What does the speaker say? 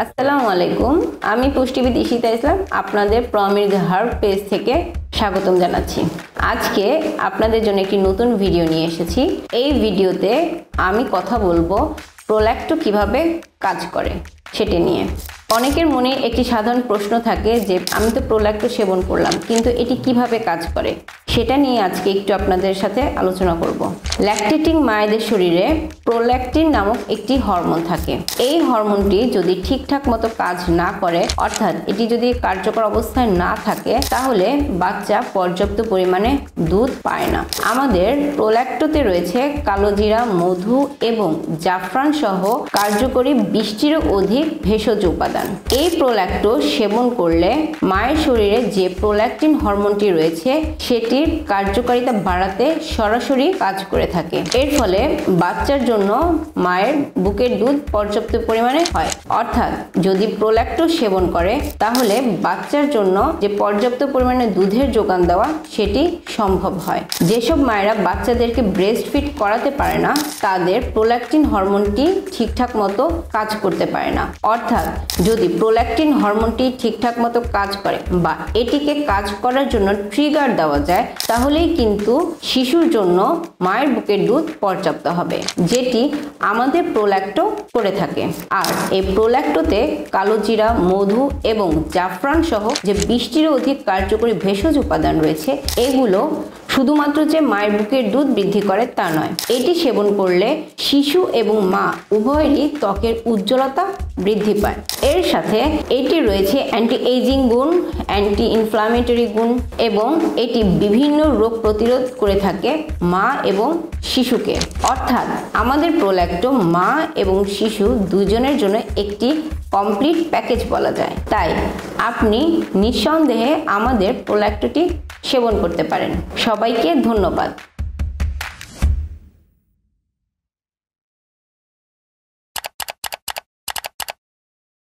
আসসালামু আলাইকুম, আমি পুষ্টিবিদ ইশিতা ইসলাম আপনাদের প্রমিস হার্ব পেজ থেকে স্বাগতম জানাচ্ছি। আজকে আপনাদের জন্য একটি নতুন ভিডিও নিয়ে এসেছি। এই ভিডিওতে আমি কথা বলবো প্রোল্যাক্টো কিভাবে কাজ করে সেটা নিয়ে। অনেকের মনে একটি সাধারণ প্রশ্ন থাকে যে আমি তো প্রোল্যাক্টো সেবন করলাম, কিন্তু এটি কিভাবে কাজ করে সেটা নিয়ে আজকে একটু আপনাদের সাথে আলোচনা করব। ল্যাকটেটিং মায়েদের শরীরে প্রোল্যাক্টিন নামক একটি হরমোন থাকে। এই হরমোনটি যদি ঠিকঠাক মতো কাজ না করে, অর্থাৎ এটি যদি কার্যকর অবস্থায় না থাকে, তাহলে বাচ্চা পর্যাপ্ত পরিমাণে দুধ পায় না। আমাদের প্রোল্যাক্টোতে রয়েছে কালোজিরা, মধু এবং জাফরান সহ কার্যকরী 20টিরও অধিক ভেষজ উপাদান। এই প্রোল্যাক্টো সেবন করলে মায়ের শরীরে যে প্রোল্যাক্টিন হরমোনটি রয়েছে সেটির কার্যকারিতা বাড়াতে সরাসরি কাজ করে থাকে। এর ফলে বাচ্চার জন্য মায়ের বুকের দুধ পর্যাপ্ত পরিমাণে হয়। অর্থাৎ যদি প্রোল্যাক্টো সেবন করে তাহলে বাচ্চার জন্য যে পর্যাপ্ত পরিমাণে দুধের যোগান দেওয়া সেটি সম্ভব হয়। যেসব মায়েরা বাচ্চাদেরকে ব্রেস্ট ফিড করাতে পারে না, তাদের প্রোল্যাক্টিন হরমোনটি ঠিকঠাক মতো কাজ করতে পারে না। অর্থাৎ যদি প্রোল্যাক্টিন হরমোনটি ঠিকঠাক মতো কাজ করে বা এটিকে কাজ করার জন্য ট্রিগার দেওয়া যায়, তাহলেই কিন্তু শিশুর জন্য মায়ের বুকের দুধ পর্যাপ্ত হবে, যেটি আমাদের প্রোল্যাক্টো করে থাকে। আর এই প্রোল্যাক্টোতে কালোজিরা, মধু এবং জাফরান সহ যে 20টিরও অধিক কার্যকরী ভেষজ উপাদান রয়েছে, এগুলো শুধুমাত্র যে মায়ের বুকের দুধ বৃদ্ধি করে তা নয়, এটি সেবন করলে শিশু এবং মা উভয়েরই ত্বকের উজ্জ্বলতা বৃদ্ধি পায়। এর সাথে এটি রয়েছে অ্যান্টি এজিং গুণ, অ্যান্টি ইনফ্লামেটরি গুণ এবং এটি বিভিন্ন রোগ প্রতিরোধ করে থাকে মা এবং শিশুকে। অর্থাৎ আমাদের প্রোল্যাক্টো মা এবং শিশু দুজনের জন্য একটি কমপ্লিট প্যাকেজ বলা যায়। তাই আপনি নিঃসন্দেহে আমাদের প্রোল্যাক্টোটি সেবন করতে পারেন। সবাইকে ধন্যবাদ।